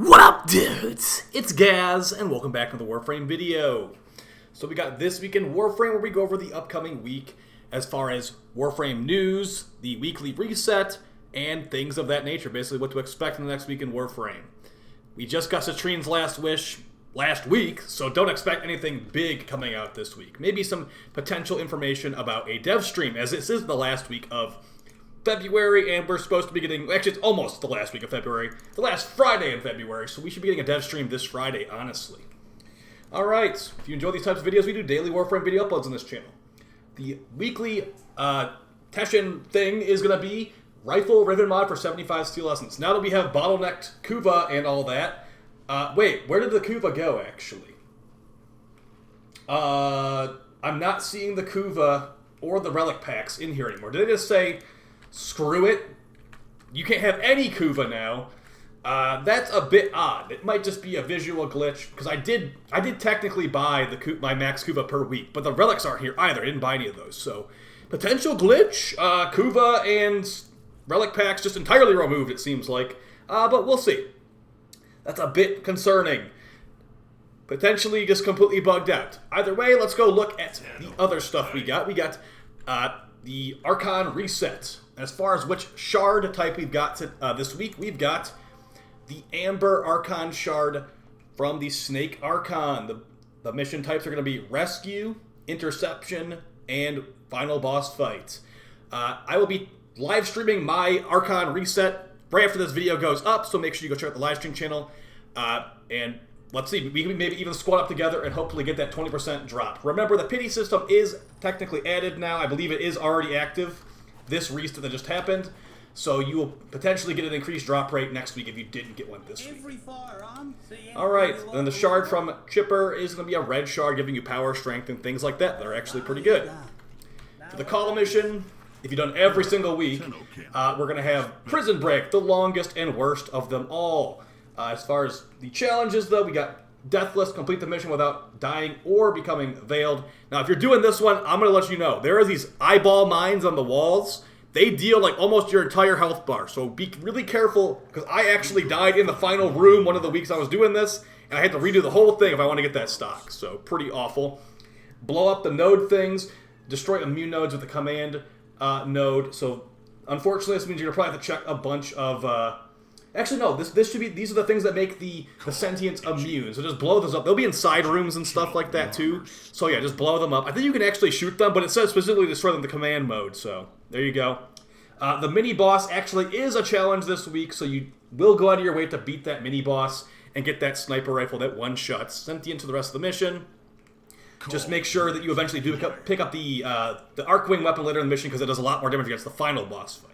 What up, dudes? It's Gaz, and welcome back to the Warframe video. So we got This Week in Warframe, where we go over the upcoming week as far as Warframe news, the weekly reset, and things of that nature. Basically what to expect in the next week in Warframe. We just got Citrine's Last Wish last week, so don't expect anything big coming out this week. Maybe some potential information about a dev stream, as this is the last week of February, and we're supposed to be getting, actually it's almost the last week of February, the last Friday in February, so we should be getting a dev stream this Friday, honestly. Alright, if you enjoy these types of videos, we do daily Warframe video uploads on this channel. The weekly Teshin thing is going to be Rifle Riven mod for 75 Steel Essence. Now that we have bottlenecked kuva and all that, wait, where did the kuva go, actually? I'm not seeing the kuva or the relic packs in here anymore. Did they just say, screw it, you can't have any kuva now? That's a bit odd. It might just be a visual glitch, because I did technically buy my max kuva per week, but the relics aren't here either. I didn't buy any of those, so potential glitch. Kuva and relic packs just entirely removed, it seems like, but we'll see. That's a bit concerning. Potentially just completely bugged out. Either way, let's go look at the other stuff we got. We got the Archon reset. As far as which shard type we've got this week, we've got the Amber Archon shard from the Snake Archon. The mission types are going to be Rescue, Interception, and Final Boss Fight. I will be live streaming my Archon reset right after this video goes up, so make sure you go check out the live stream channel. And let's see, we can maybe even squad up together and hopefully get that 20% drop. Remember, the pity system is technically added now. I believe it is already active. This reset that just happened, so you will potentially get an increased drop rate next week if you didn't get one this week. Alright, then the shard from Chipper is going to be a red shard, giving you power, strength, and things like that. They're actually pretty good. For the Kahl mission, if you've done every single week, we're going to have Prison Break, the longest and worst of them all. As far as the challenges, though, we got Deathless, complete the mission without dying or becoming veiled. Now, if you're doing this one, I'm going to let you know. There are these eyeball mines on the walls. They deal like almost your entire health bar. So be really careful, because I actually died in the final room one of the weeks I was doing this, and I had to redo the whole thing if I want to get that stock. So pretty awful. Blow up the node things. Destroy immune nodes with the command node. So unfortunately, this means you're going to probably have to check a bunch of... Actually, no, this should be, these are the things that make the sentients immune. So just blow those up. They'll be inside rooms and stuff like that, too. So yeah, just blow them up. I think you can actually shoot them, but it says specifically destroy them in the command mode. So there you go. The mini-boss actually is a challenge this week, so you will go out of your way to beat that mini-boss and get that sniper rifle that one-shots sentient to the rest of the mission. Just make sure that you eventually do pick up the Archwing weapon later in the mission, because it does a lot more damage against the final boss fight.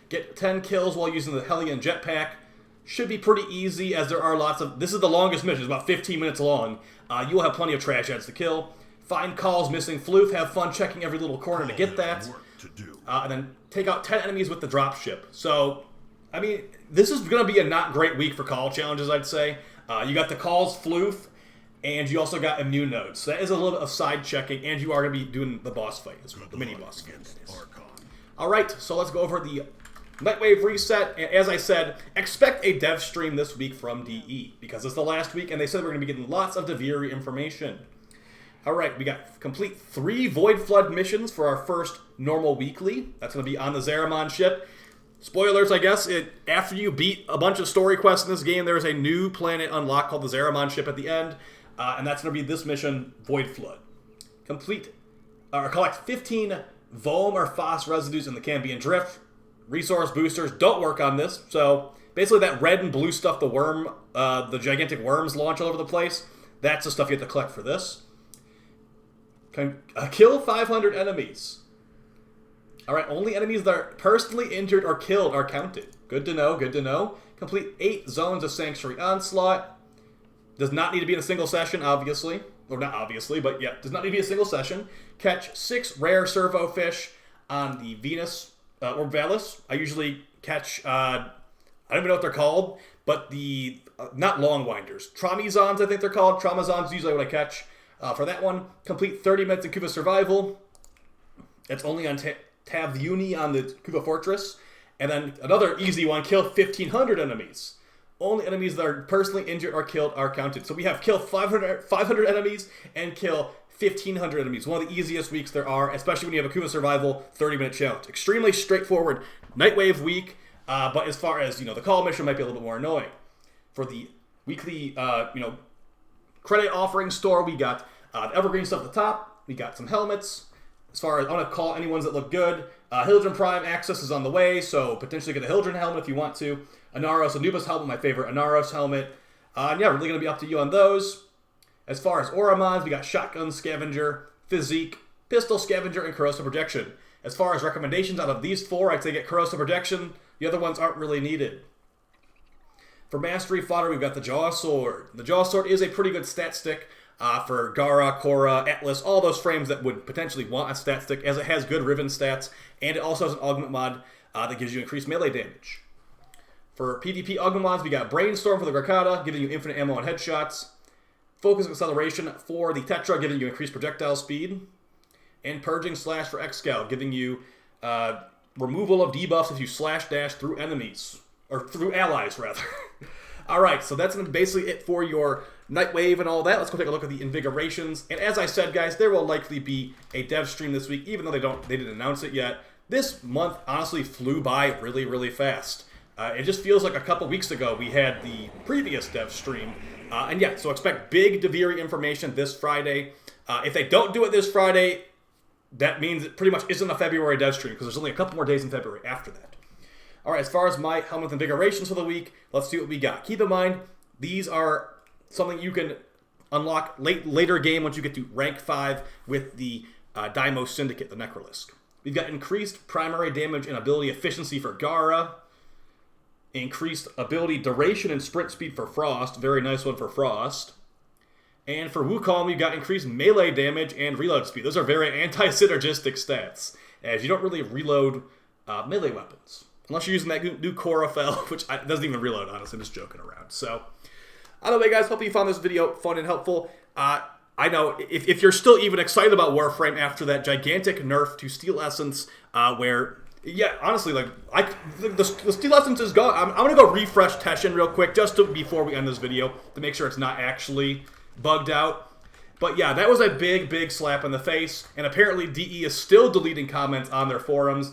Get 10 kills while using the Hellion jetpack. Should be pretty easy, as there are lots of... This is the longest mission. It's about 15 minutes long. You will have plenty of trash ads to kill. Find Kahl's missing floof. Have fun checking every little corner to get that. And then take out 10 enemies with the dropship. So, I mean, this is going to be a not great week for Kahl challenges, I'd say. You got the Kahl's floof, and you also got immune nodes. So that is a little bit of side checking, and you are going to be doing the boss fight as well, the mini-boss fight. Alright, so let's go over the Nightwave reset. As I said, expect a dev stream this week from DE, because it's the last week, and they said we're going to be getting lots of Deviri information. Alright, we got complete 3 Void Flood missions for our first normal weekly. That's going to be on the Zaramon ship. Spoilers, I guess, after you beat a bunch of story quests in this game, there's a new planet unlocked called the Zaramon ship at the end, and that's going to be this mission, Void Flood. Collect 15 Vohm or Phos residues in the Cambion Drift. Resource boosters don't work on this, so basically that red and blue stuff the gigantic worms launch all over the place, that's the stuff you have to collect for this. Kill 500 enemies. Alright, only enemies that are personally injured or killed are counted. Good to know, good to know. Complete 8 zones of Sanctuary Onslaught. Does not need to be in a single session, obviously. Or not obviously, but yeah, does not need to be a single session. Catch 6 rare servo fish on the Venus or Valis. I usually catch, I don't even know what they're called, but the, not Longwinders. Traumazons, I think they're called. Traumazons usually what I catch. For that one, complete 30 minutes in Kuva Survival. It's only on Tav Uni on the Kuva Fortress. And then another easy one, kill 1,500 enemies. only enemies that are personally injured or killed are counted. So we have kill 500 enemies and kill 1,500 enemies. One of the easiest weeks there are, especially when you have a kuva survival 30-minute challenge. Extremely straightforward Nightwave week, but as far as, the Kahl mission might be a little bit more annoying. For the weekly, credit offering store, we got the evergreen stuff at the top. We got some helmets. As far as, I want to call any ones that look good. Hildren Prime access is on the way, so potentially get a Hildren helmet if you want to. Anaros, Anubis helmet, my favorite Anaros helmet. Yeah, really going to be up to you on those. As far as Auramons, we got Shotgun Scavenger, Physique, Pistol Scavenger, and Corrosive Projection. As far as recommendations out of these 4, I'd say get Corrosive Projection. The other ones aren't really needed. For Mastery Fodder, we've got the Jaw Sword. The Jaw Sword is a pretty good stat stick for Gara, Korra, Atlas, all those frames that would potentially want a stat stick, as it has good Riven stats, and it also has an augment mod that gives you increased melee damage. For PvP augment mods, we got Brainstorm for the Grakata, giving you infinite ammo and headshots. Focus Acceleration for the Tetra, giving you increased projectile speed. And Purging Slash for Excal, giving you removal of debuffs if you slash dash through enemies. Or through allies, rather. Alright, so that's basically it for your Nightwave and all that. Let's go take a look at the Invigorations. And as I said, guys, there will likely be a dev stream this week, even though they didn't announce it yet. This month honestly flew by really, really fast. It just feels like a couple weeks ago we had the previous dev stream. And yeah, so expect big Deviri information this Friday. If they don't do it this Friday, that means it pretty much isn't a February dev stream, because there's only a couple more days in February after that. Alright, as far as my helmet Invigorations for the week, let's see what we got. Keep in mind, these are something you can unlock later game once you get to rank 5 with the Daimos Syndicate, the Necrolisk. We've got increased primary damage and ability efficiency for Gara. Increased ability duration and sprint speed for Frost. Very nice one for Frost. And for Wukong, we've got increased melee damage and reload speed. Those are very anti-synergistic stats, as you don't really reload melee weapons. Unless you're using that new Chlorophyll, which doesn't even reload, honestly. I'm just joking around. So, either way, guys, hope you found this video fun and helpful. I know, if you're still even excited about Warframe after that gigantic nerf to Steel Essence, where, yeah, honestly, like, the Steel Essence is gone. I'm going to go refresh Teshin real quick, just before we end this video, to make sure it's not actually bugged out. But yeah, that was a big, big slap in the face, and apparently DE is still deleting comments on their forums,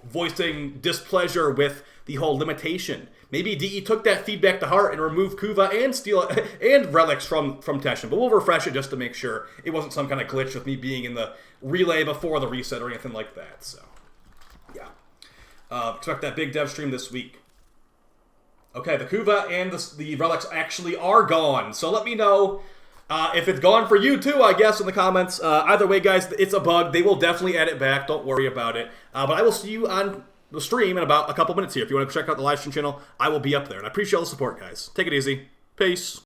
voicing displeasure with the whole limitation. Maybe DE took that feedback to heart and removed Kuva and Steel and relics from Teshin, but we'll refresh it just to make sure it wasn't some kind of glitch with me being in the relay before the reset or anything like that. So, yeah. Expect that big dev stream this week. Okay, the Kuva and the relics actually are gone, so let me know if it's gone for you too, I guess, in the comments. Either way, guys, it's a bug. They will definitely add it back. Don't worry about it. But I will see you on the stream in about a couple minutes here. If you want to check out the live stream channel, I will be up there. And I appreciate all the support, guys. Take it easy. Peace.